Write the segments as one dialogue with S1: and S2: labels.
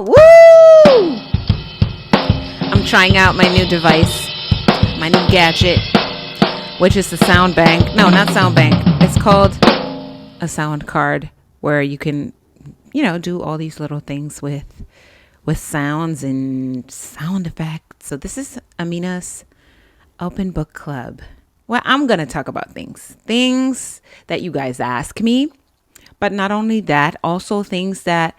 S1: Woo! I'm trying out my new device, my new gadget, which is the sound bank. No, not sound bank. It's called a sound card, where you can, do all these little things with sounds and sound effects. So this is Amina's Open Book Club. Well, I'm going to talk about things that you guys ask me, but not only that, also things that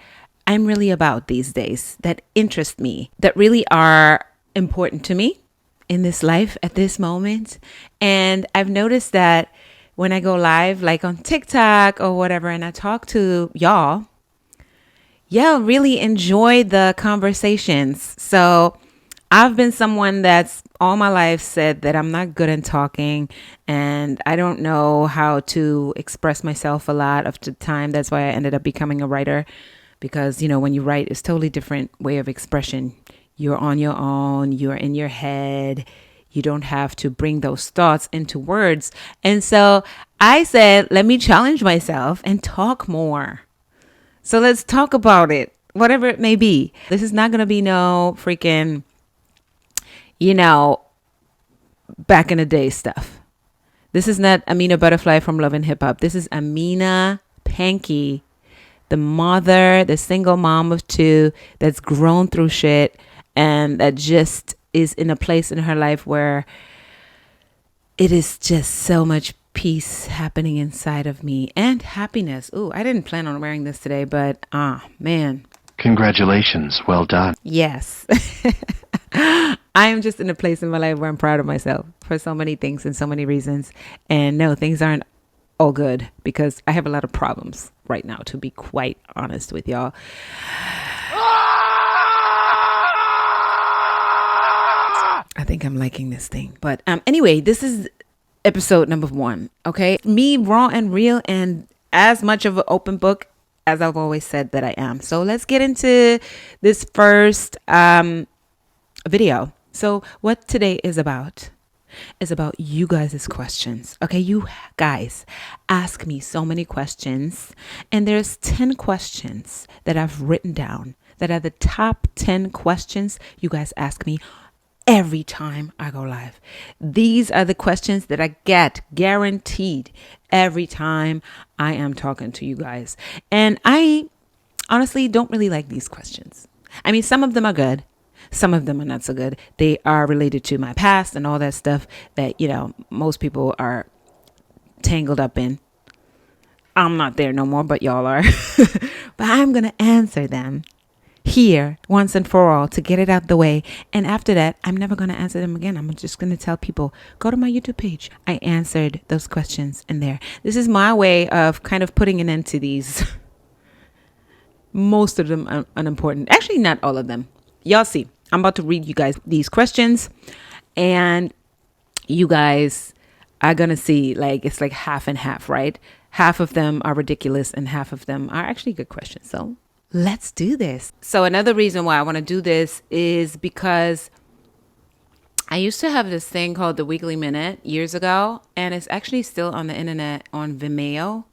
S1: I'm really about these days, that interest me, that really are important to me in this life at this moment. And I've noticed that when I go live, like on TikTok or whatever, and I talk to y'all really enjoy the conversations. So I've been someone that's all my life said that I'm not good at talking, and I don't know how to express myself a lot of the time. That's why I ended up becoming a writer, because, when you write, it's totally different way of expression. You're on your own, you're in your head. You don't have to bring those thoughts into words. And so I said, let me challenge myself and talk more. So let's talk about it, whatever it may be. This is not going to be no freaking, back in the day stuff. This is not Amina Butterfly from Love and Hip Hop. This is Amina Panky, the mother, the single mom of two that's grown through shit and that just is in a place in her life where it is just so much peace happening inside of me and happiness. Ooh, I didn't plan on wearing this today, but man.
S2: Congratulations. Well done.
S1: Yes. I am just in a place in my life where I'm proud of myself for so many things and so many reasons. And no, things aren't all good because I have a lot of problems right now, to be quite honest with y'all. I think I'm liking this thing. But anyway, this is episode number 1. Okay. Me, raw and real, and as much of an open book as I've always said that I am. So let's get into this first video. So what today is about you guys' questions. Okay, you guys ask me so many questions, and there's 10 questions that I've written down that are the top 10 questions you guys ask me every time I go live. These are the questions that I get guaranteed every time I am talking to you guys. And I honestly don't really like these questions. I mean, some of them are good. Some of them are not so good. They are related to my past and all that stuff that, most people are tangled up in. I'm not there no more, but y'all are. But I'm going to answer them here once and for all to get it out the way. And after that, I'm never going to answer them again. I'm just going to tell people, go to my YouTube page. I answered those questions in there. This is my way of kind of putting an end to these. Most of them are unimportant. Actually, not all of them. Y'all see, I'm about to read you guys these questions, and you guys are going to see it's like half and half, right? Half of them are ridiculous and half of them are actually good questions. So let's do this. So another reason why I want to do this is because I used to have this thing called the Weekly Minute years ago, and it's actually still on the internet on Vimeo.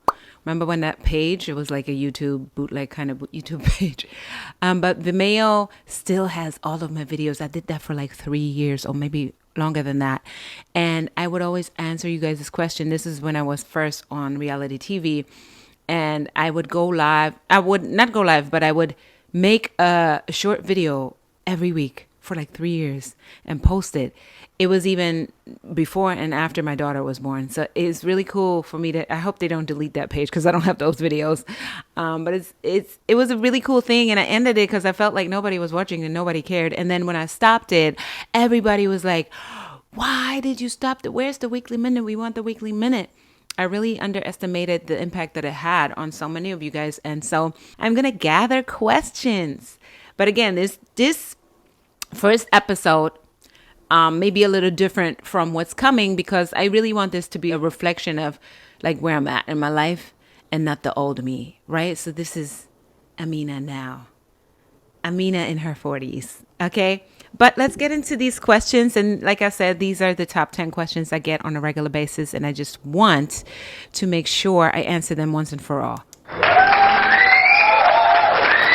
S1: Remember when that page, it was like a YouTube bootleg kind of YouTube page. But Vimeo still has all of my videos. I did that for like 3 years or maybe longer than that. And I would always answer you guys this question. This is when I was first on reality TV. And I would go live. I would not go live, but I would make a short video every week for like 3 years and post it. It was even before and after my daughter was born. So it's really cool for me to, I hope they don't delete that page because I don't have those videos. But it was a really cool thing. And I ended it because I felt like nobody was watching and nobody cared. And then when I stopped it, everybody was like, why did you stop it? Where's the Weekly Minute? We want the Weekly Minute. I really underestimated the impact that it had on so many of you guys. And so I'm going to gather questions. But again, this first episode may be a little different from what's coming because I really want this to be a reflection of like where I'm at in my life and not the old me, right? So this is Amina now. Amina in her 40s, okay? But let's get into these questions. And like I said, these are the top 10 questions I get on a regular basis. And I just want to make sure I answer them once and for all.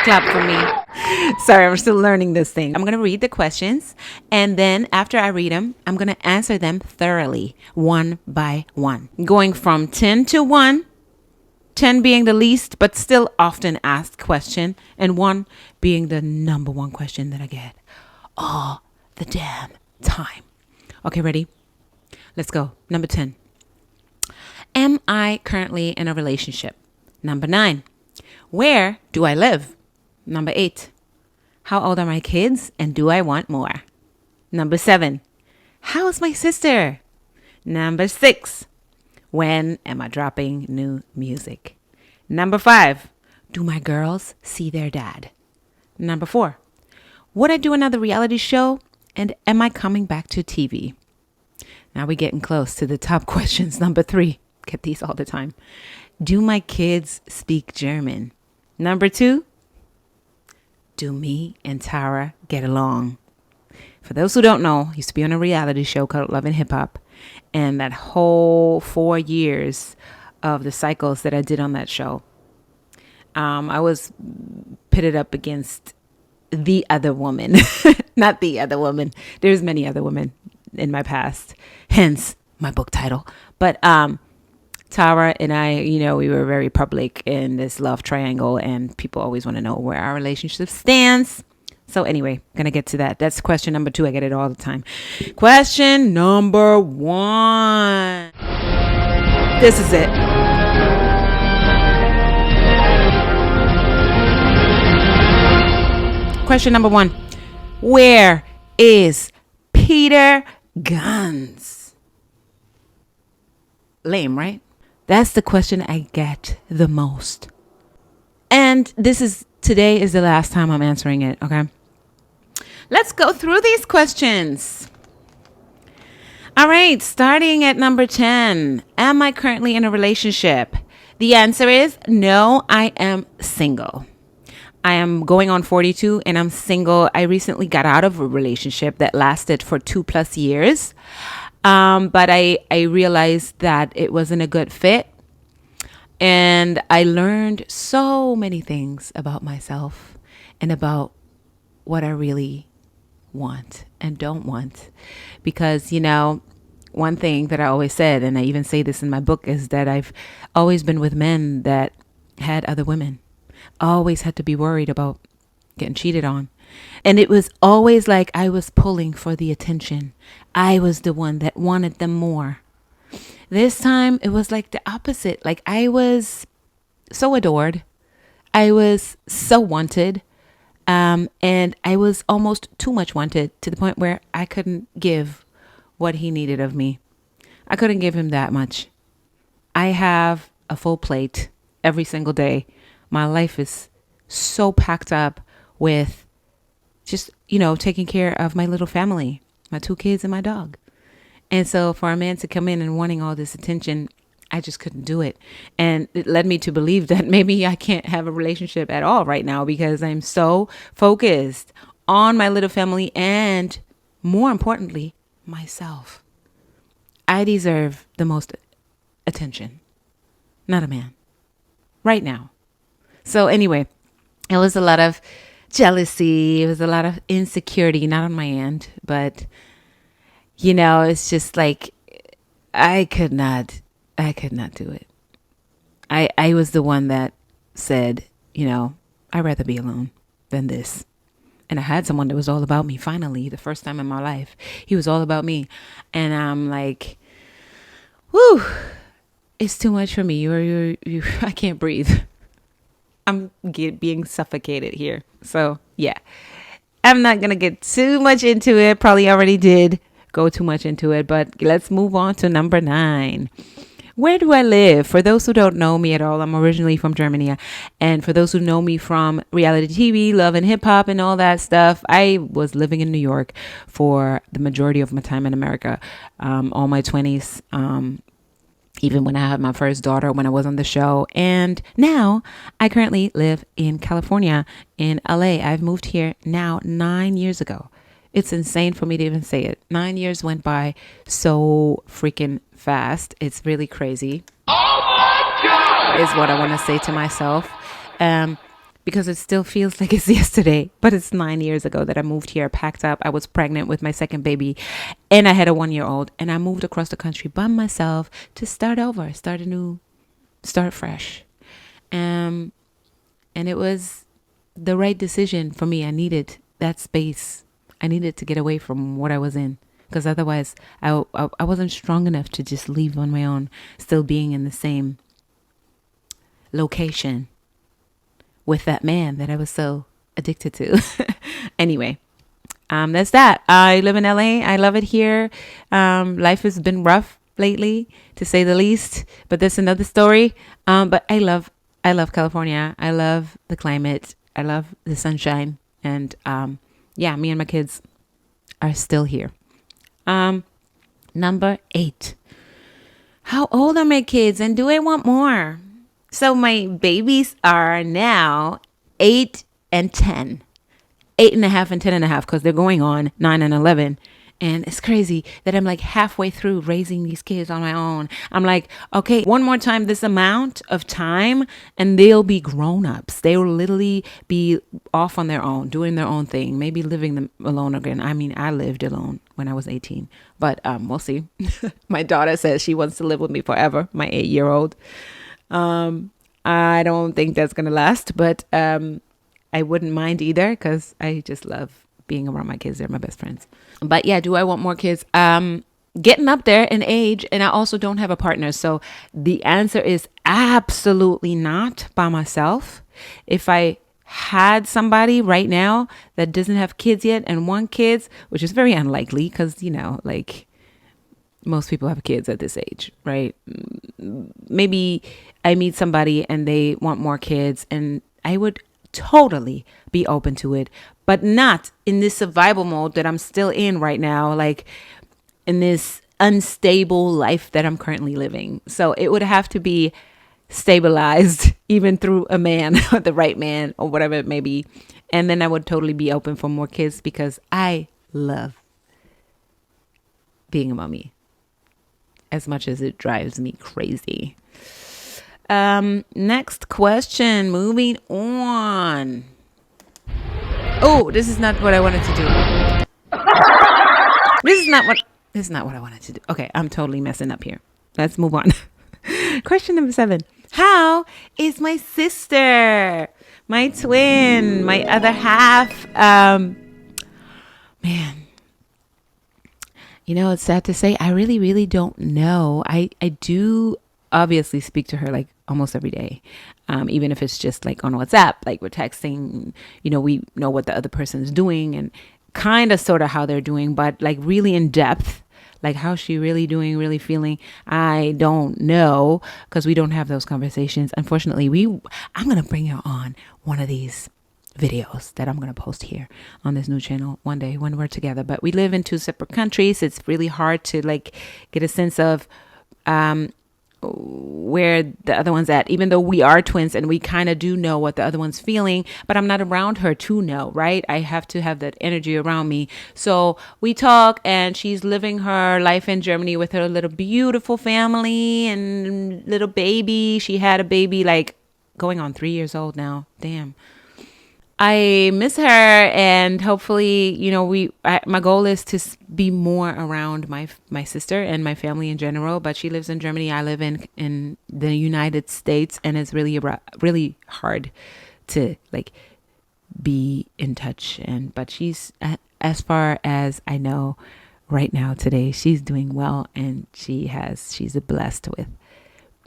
S1: Clap for me. Sorry, I'm still learning this thing. I'm going to read the questions, and then after I read them, I'm going to answer them thoroughly, one by one, going from 10 to 1, 10 being the least, but still often asked question, and 1 being the number one question that I get all the damn time. Okay, ready? Let's go. Number 10. Am I currently in a relationship? Number 9. Where do I live? Number 8. How old are my kids and do I want more? Number 7. How is my sister? Number 6. When am I dropping new music? Number 5. Do my girls see their dad? Number 4. Would I do another reality show? And am I coming back to TV? Now we're getting close to the top questions. Number 3. Get these all the time. Do my kids speak German? Number 2. Do me and Tara get along? For those who don't know, I used to be on a reality show called Love and Hip Hop. And that whole 4 years of the cycles that I did on that show, I was pitted up against the other woman. Not the other woman. There's many other women in my past, hence my book title. But Tara and I, we were very public in this love triangle, and people always want to know where our relationship stands. So anyway, gonna get to that. That's question number 2. I get it all the time. Question number 1. This is it. Question number 1. Where is Peter Guns? Lame, right? That's the question I get the most. And today is the last time I'm answering it, okay? Let's go through these questions. All right, starting at number 10. Am I currently in a relationship? The answer is no, I am single. I am going on 42 and I'm single. I recently got out of a relationship that lasted for 2+ years. But I realized that it wasn't a good fit. And I learned so many things about myself and about what I really want and don't want. Because, one thing that I always said, and I even say this in my book, is that I've always been with men that had other women. Always had to be worried about getting cheated on. And it was always like I was pulling for the attention. I was the one that wanted them more. This time it was like the opposite. Like I was so adored. I was so wanted. And I was almost too much wanted, to the point where I couldn't give what he needed of me. I couldn't give him that much. I have a full plate every single day. My life is so packed up with just, taking care of my little family, my 2 kids and my dog. And so for a man to come in and wanting all this attention, I just couldn't do it. And it led me to believe that maybe I can't have a relationship at all right now, because I'm so focused on my little family and, more importantly, myself. I deserve the most attention, not a man, right now. So anyway, it was a lot of jealousy. It was a lot of insecurity, not on my end, but it's just like I could not do it. I was the one that said, I'd rather be alone than this. And I had someone that was all about me. Finally, the first time in my life, he was all about me. And I'm like, whew, it's too much for me. You I can't breathe. I'm being suffocated here. So yeah, I'm not going to get too much into it. Probably already did go too much into it, but let's move on to number 9. Where do I live? For those who don't know me at all, I'm originally from Germany. And for those who know me from reality TV, Love and Hip Hop and all that stuff, I was living in New York for the majority of my time in America, all my 20s, even when I had my first daughter, when I was on the show. And now I currently live in California, in LA. I've moved here now 9 years ago. It's insane for me to even say it. 9 years went by so freaking fast. It's really crazy. Oh my God! Is what I want to say to myself. because it still feels like it's yesterday, but it's 9 years ago that I moved here, packed up. I was pregnant with my second baby and I had a 1-year-old, and I moved across the country by myself to start over, start fresh. And it was the right decision for me. I needed that space. I needed to get away from what I was in, because otherwise I wasn't strong enough to just leave on my own, still being in the same location with that man that I was so addicted to. Anyway, that's that. I live in LA. I love it here. Life has been rough lately, to say the least, but that's another story. But I love California. I love the climate. I love the sunshine. And yeah, me and my kids are still here. Number 8. How old are my kids, and do I want more? So my babies are now 8 and 10. 8.5 and 10.5, because they're going on 9 and 11. And it's crazy that I'm like halfway through raising these kids on my own. I'm like, okay, one more time, this amount of time, and they'll be grown-ups. They will literally be off on their own, doing their own thing, maybe living them alone again. I mean, I lived alone when I was 18, but we'll see. My daughter says she wants to live with me forever, my 8-year-old. I don't think that's going to last, but I wouldn't mind either, because I just love being around my kids. They're my best friends. But yeah, do I want more kids? Getting up there in age, and I also don't have a partner. So the answer is absolutely not by myself. If I had somebody right now that doesn't have kids yet and want kids, which is very unlikely, because, you know, like most people have kids at this age, right? Maybe I meet somebody and they want more kids, and I would totally be open to it, but not in this survival mode that I'm still in right now, like in this unstable life that I'm currently living. So it would have to be stabilized, even through a man, or the right man, or whatever it may be. And then I would totally be open for more kids, because I love being a mommy as much as it drives me crazy. Next question, moving on. Oh, this is not what I wanted to do. This is not what I wanted to do. Okay, I'm totally messing up here. Let's move on. Question number 7. How is my sister, my twin, my other half? Man, you know, it's sad to say, I really, really don't know. I do obviously speak to her like almost every day. Even if it's just like on WhatsApp, like we're texting, you know, we know what the other person is doing and kind of sort of how they're doing, but like really in depth, like how's she really doing, really feeling, I don't know, because we don't have those conversations. Unfortunately, I'm going to bring her on one of these videos that I'm going to post here on this new channel one day when we're together. But we live in 2 separate countries. It's really hard to like get a sense of where the other one's at, even though we are twins and we kind of do know what the other one's feeling, but I'm not around her to know, right? I have to have that energy around me. So we talk, and she's living her life in Germany with her little beautiful family and little baby. She had a baby like going on 3 years old now. Damn. I miss her, and hopefully, you know, my goal is to be more around my sister and my family in general. But she lives in Germany. I live in the United States, and it's really hard to like be in touch. But she's, as far as I know right now today, she's doing well, and she's blessed with,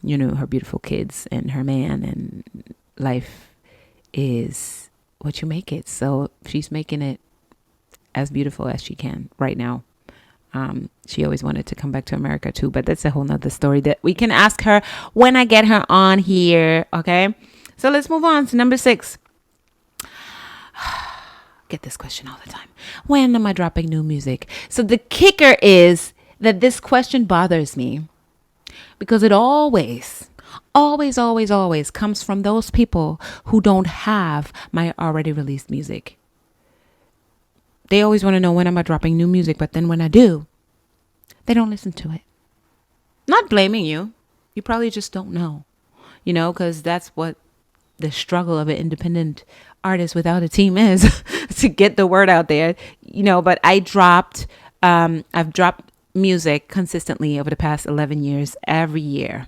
S1: you know, her beautiful kids and her man, and life is what you make it. So she's making it as beautiful as she can right now. She always wanted to come back to America too, but that's a whole nother story that we can ask her when I get her on here. Okay, so let's move on to number 6. Get this question all the time. When am I dropping new music? So the kicker is that this question bothers me, because it always comes from those people who don't have my already released music. They always want to know when am I dropping new music, but then when I do, they don't listen to it. Not blaming you. You probably just don't know, you know, because that's what the struggle of an independent artist without a team is to get the word out there, but I've dropped music consistently over the past 11 years, every year.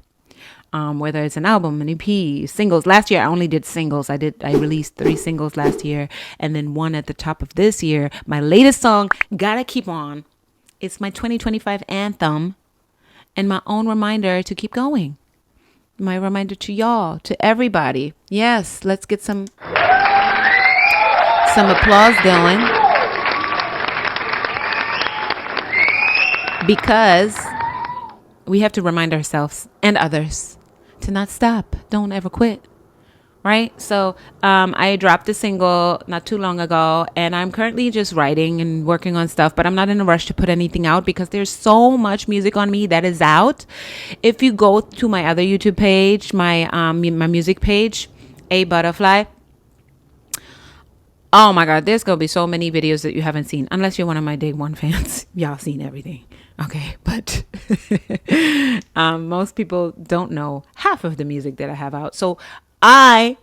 S1: Whether it's an album, an EP, singles. Last year, I only did singles. I released 3 singles last year, and then one at the top of this year. My latest song, Gotta Keep On. It's my 2025 anthem and my own reminder to keep going. My reminder to y'all, to everybody. Yes, let's get some applause going. Because we have to remind ourselves and others to not stop. Don't ever quit. Right? So I dropped a single not too long ago, and I'm currently just writing and working on stuff, but I'm not in a rush to put anything out because there's so much music on me that is out. If you go to my other YouTube page, my music page, A Butterfly, oh my God, there's going to be so many videos that you haven't seen, unless you're one of my day one fans. Y'all seen everything. Okay, but most people don't know half of the music that I have out. So I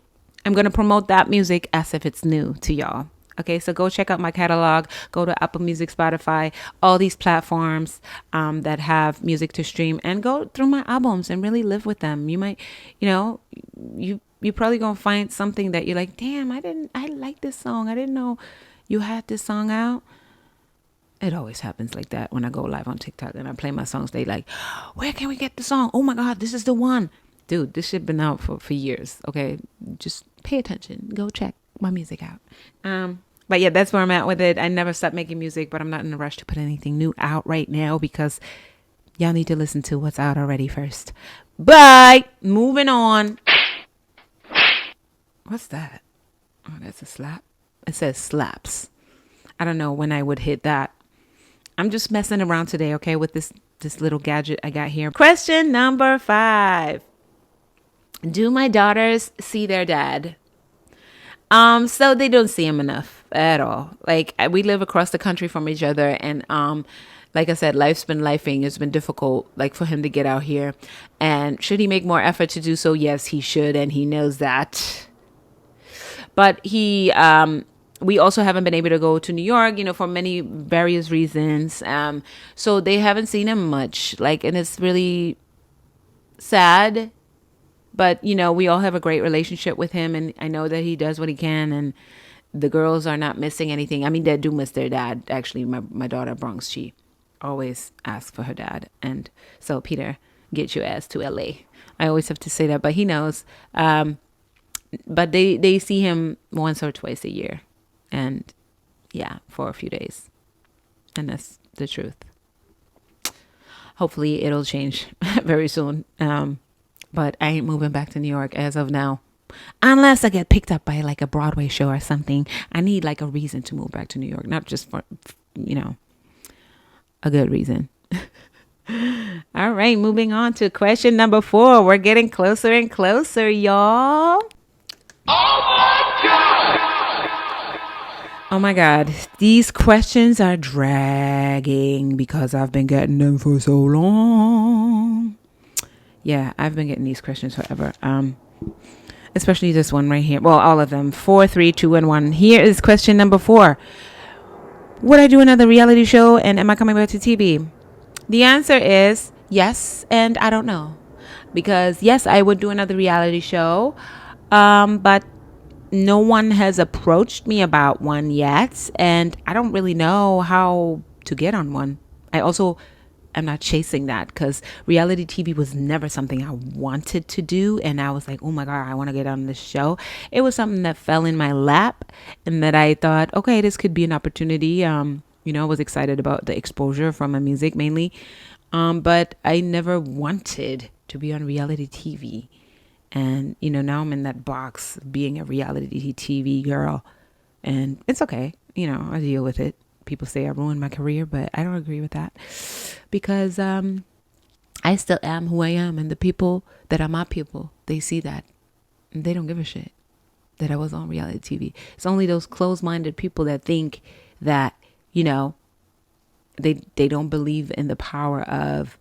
S1: am going to promote that music as if it's new to y'all. Okay, so go check out my catalog. Go to Apple Music, Spotify, all these platforms that have music to stream, and go through my albums and really live with them. You might, you're probably going to find something that you're like, damn, I like this song. I didn't know you had this song out. It always happens like that when I go live on TikTok and I play my songs. They like, where can we get the song? Oh my God, this is the one. Dude, this shit been out for years. Okay, just pay attention. Go check my music out. But yeah, that's where I'm at with it. I never stopped making music, but I'm not in a rush to put anything new out right now because y'all need to listen to what's out already first. But moving on. What's that? Oh, that's a slap. It says slaps. I don't know when I would hit that. I'm just messing around today, okay, with this little gadget I got here. Question number 5. Do my daughters see their dad? So they don't see him enough at all. Like, we live across the country from each other, and like I said, life's been lifing. It's been difficult, like, for him to get out here. And should he make more effort to do so? Yes, he should, and he knows that. But we also haven't been able to go to New York, for many various reasons. So they haven't seen him much, like, and it's really sad. But, we all have a great relationship with him, and I know that he does what he can, and the girls are not missing anything. I mean, they do miss their dad. Actually, my daughter, Bronx, she always asks for her dad. And so, Peter, get your ass to LA. I always have to say that, but he knows. But they see him once or twice a year. And, yeah, for a few days. And that's the truth. Hopefully, it'll change very soon. But I ain't moving back to New York as of now. Unless I get picked up by like a Broadway show or something. I need like a reason to move back to New York. Not just for, a good reason. All right, moving on to question number 4. We're getting closer and closer, y'all. Oh my God. These questions are dragging because I've been getting them for so long. Yeah, I've been getting these questions forever. Especially this one right here. Well, all of them. 4, 3, 2, and 1. Here is question number 4. Would I do another reality show, and am I coming back to TV? The answer is yes, and I don't know. Because yes, I would do another reality show. But no one has approached me about one yet, and I don't really know how to get on one. I'm not chasing that because reality TV was never something I wanted to do. And I was like, oh my God, I want to get on this show. It was something that fell in my lap and that I thought, okay, this could be an opportunity. I was excited about the exposure from my music mainly. But I never wanted to be on reality TV. And, now I'm in that box of being a reality TV girl. And it's okay. I deal with it. People say I ruined my career, but I don't agree with that because I still am who I am. And the people that are my people, they see that and they don't give a shit that I was on reality TV. It's only those closed-minded people that think that, they don't believe in the power of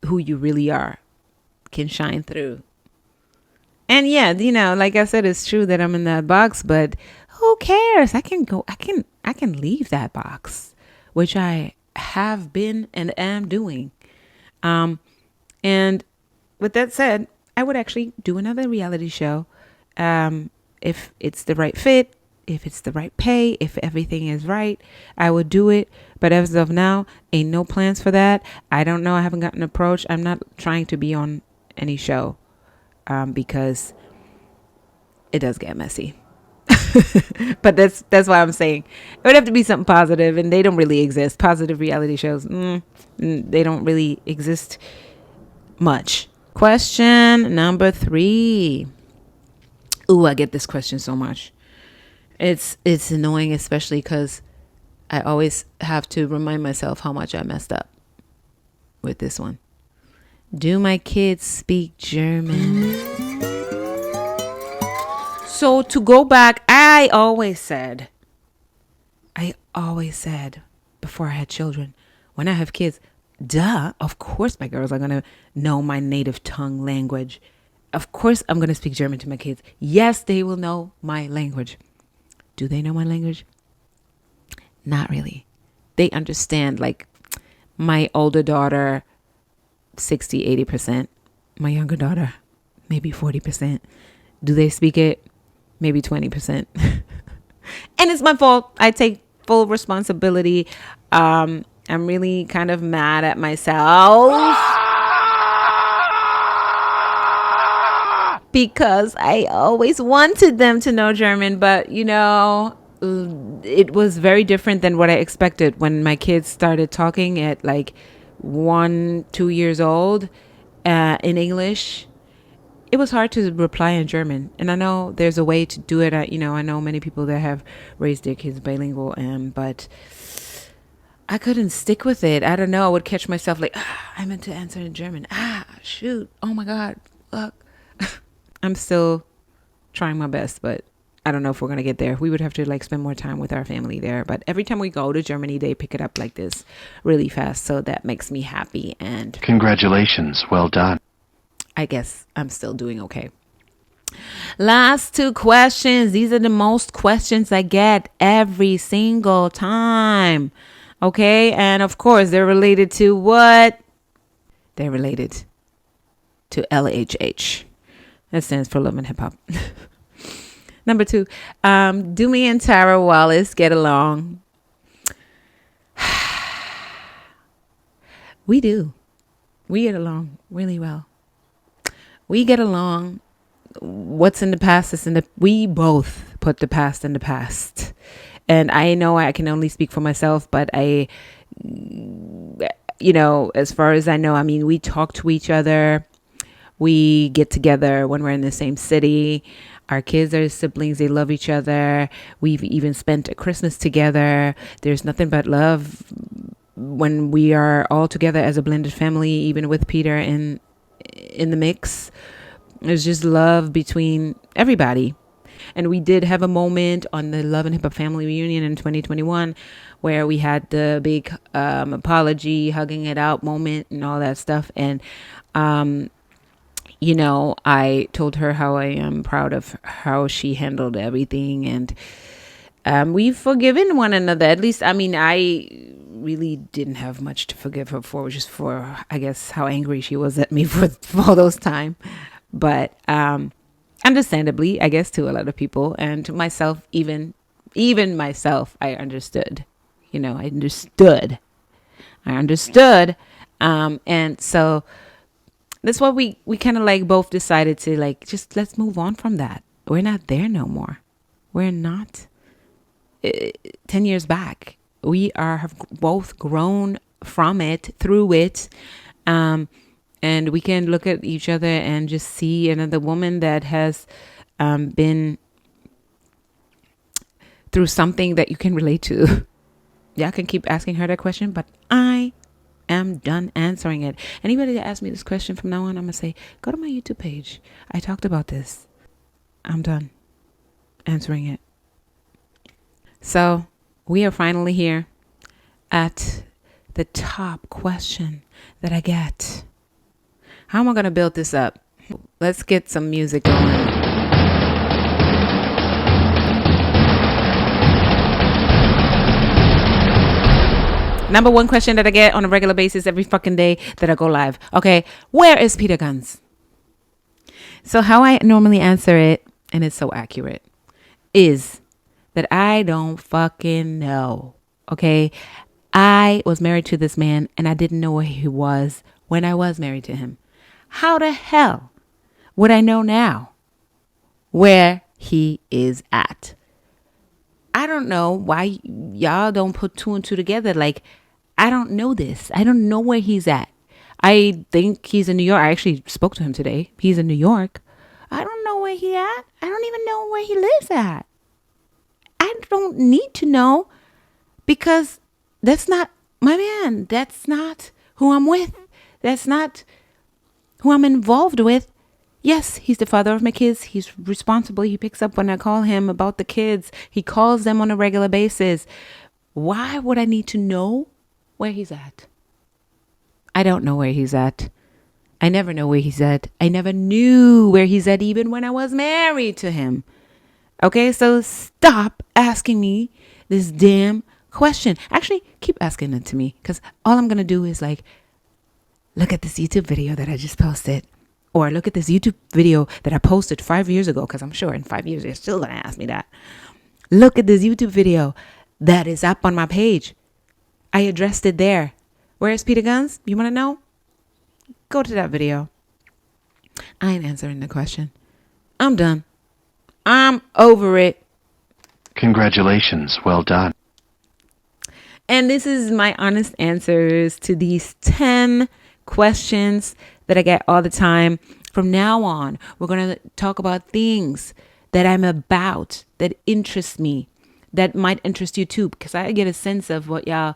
S1: who you really are can shine through. And yeah, like I said, it's true that I'm in that box, but who cares? I can leave that box, which I have been and am doing. And with that said, I would actually do another reality show. If it's the right fit, if it's the right pay, if everything is right, I would do it. But as of now, ain't no plans for that. I don't know. I haven't gotten approached. I'm not trying to be on any show because it does get messy. But that's why I'm saying it would have to be something positive, and they don't really exist. Positive reality shows, they don't really exist much. Question number 3. Ooh, I get this question so much. It's annoying, especially because I always have to remind myself how much I messed up with this one. Do my kids speak German? So to go back, I always said before I had children, when I have kids, duh, of course my girls are going to know my native tongue language. Of course I'm going to speak German to my kids. Yes, they will know my language. Do they know my language? Not really. They understand, like, my older daughter, 60-80%. My younger daughter, maybe 40%. Do they speak it? Maybe 20%. And it's my fault. I take full responsibility. I'm really kind of mad at myself because I always wanted them to know German, but it was very different than what I expected when my kids started talking at like 1-2 years old in English. It was hard to reply in German, and I know there's a way to do it. I know many people that have raised their kids bilingual, but I couldn't stick with it. I don't know. I would catch myself like, I meant to answer in German. Shoot. Oh my God. Look. I'm still trying my best, but I don't know if we're going to get there. We would have to like spend more time with our family there. But every time we go to Germany, they pick it up like this really fast. So that makes me happy. And
S2: Congratulations. Well done.
S1: I guess I'm still doing okay. Last 2 questions. These are the most questions I get every single time. Okay. And of course, they're related to what? They're related to LHH. That stands for Love and Hip Hop. Number 2, do me and Tara Wallace get along? We do. We get along really well. We get along. What's in the past is we both put the past in the past. And I know I can only speak for myself, but as far as I know, I mean, we talk to each other. We get together when we're in the same city. Our kids are siblings. They love each other. We've even spent a Christmas together. There's nothing but love when we are all together as a blended family, even with Peter in the mix. There's just love between everybody. And we did have a moment on the Love and Hip Hop Family Reunion in 2021 where we had the big apology, hugging it out moment and all that stuff. And, I told her how I am proud of how she handled everything. And we've forgiven one another. At least, I mean, I really didn't have much to forgive her for, just for, I guess, how angry she was at me for all those time. But understandably, I guess, to a lot of people and to myself, even myself, I understood. I understood. And so that's why we kind of like both decided to like, just let's move on from that. We're not there no more. We're not 10 years back. We have both grown from it, through it. And we can look at each other and just see another woman that has been through something that you can relate to. Y'all can keep asking her that question, but I am done answering it. Anybody that asks me this question from now on, I'm going to say, go to my YouTube page. I talked about this. I'm done answering it. So we are finally here at the top question that I get. How am I going to build this up? Let's get some music going. Number one question that I get on a regular basis every fucking day that I go live. Okay, where is Peter Guns? So how I normally answer it, and it's so accurate, is that I don't fucking know. Okay, I was married to this man and I didn't know where he was when I was married to him. How the hell would I know now where he is at? I don't know why y'all don't put two and two together. Like, I don't know this. I don't know where he's at. I think he's in New York. I actually spoke to him today. He's in New York. I don't know where he at. I don't even know where he lives at. I don't need to know because that's not my man. That's not who I'm with. That's not who I'm involved with. Yes, he's the father of my kids. He's responsible. He picks up when I call him about the kids. He calls them on a regular basis. Why would I need to know where he's at? I don't know where he's at. I never know where he's at. I never knew where he's at even when I was married to him. Okay, so stop asking me this damn question. Actually, keep asking it to me because all I'm going to do is like, look at this YouTube video that I just posted. Or look at this YouTube video that I posted 5 years ago, because I'm sure in 5 years you're still going to ask me that. Look at this YouTube video that is up on my page. I addressed it there. Where's Peter Guns? You want to know? Go to that video. I ain't answering the question. I'm done. I'm over it.
S2: Congratulations. Well done.
S1: And this is my honest answers to these 10 questions that I get all the time. From now on, we're going to talk about things that I'm about, that interest me, that might interest you too, because I get a sense of what y'all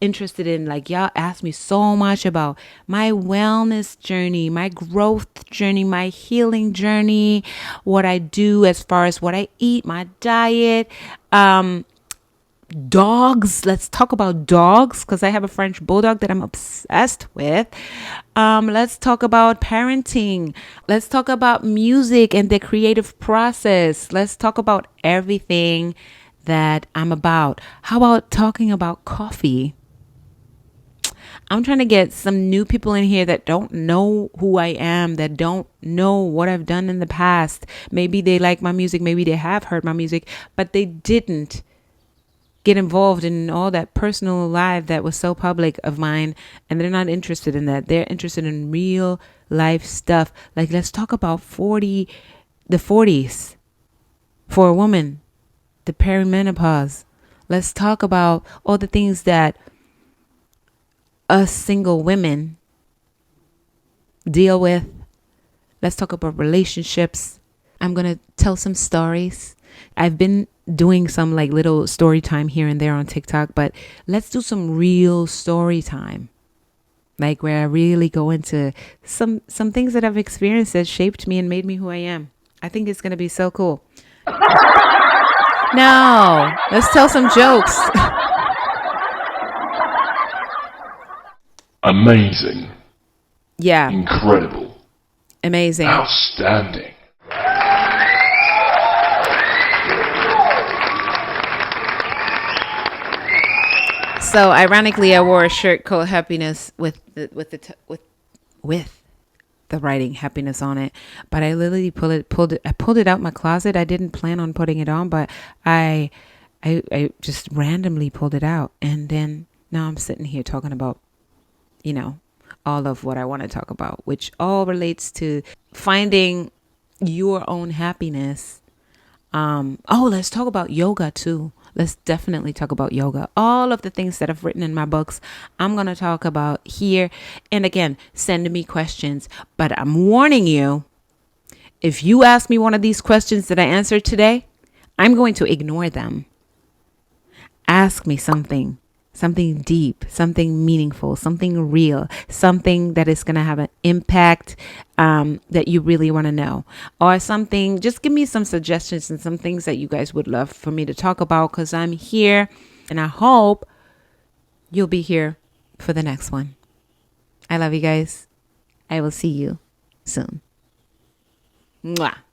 S1: interested in. Like, y'all ask me so much about my wellness journey, my growth journey, my healing journey, what I do as far as what I eat, my diet, dogs. Let's talk about dogs because I have a French bulldog that I'm obsessed with. Let's talk about parenting. Let's talk about music and the creative process. Let's talk about everything that I'm about. How about talking about coffee? I'm trying to get some new people in here that don't know who I am, that don't know what I've done in the past. Maybe they like my music. Maybe they have heard my music, but they didn't get involved in all that personal life that was so public of mine, and they're not interested in that. They're interested in real life stuff. Like, let's talk about the 40s for a woman, the perimenopause. Let's talk about all the things that us single women deal with. Let's talk about relationships. I'm going to tell some stories. I've been doing some like little story time here and there on TikTok, but let's do some real story time. Like where I really go into some things that I've experienced that shaped me and made me who I am. I think it's going to be so cool. No, let's tell some jokes.
S3: Amazing.
S1: Yeah.
S3: Incredible.
S1: Amazing.
S3: Outstanding.
S1: So ironically, I wore a shirt called "Happiness" with the writing "Happiness" on it. But I literally pulled it out my closet. I didn't plan on putting it on, but I just randomly pulled it out, and then now I'm sitting here talking about, all of what I want to talk about, which all relates to finding your own happiness. Let's talk about yoga too. Let's definitely talk about yoga. All of the things that I've written in my books, I'm going to talk about here. And again, send me questions. But I'm warning you, if you ask me one of these questions that I answered today, I'm going to ignore them. Ask me something deep, something meaningful, something real, something that is going to have an impact that you really want to know, or something. Just give me some suggestions and some things that you guys would love for me to talk about, because I'm here and I hope you'll be here for the next one. I love you guys. I will see you soon. Mwah.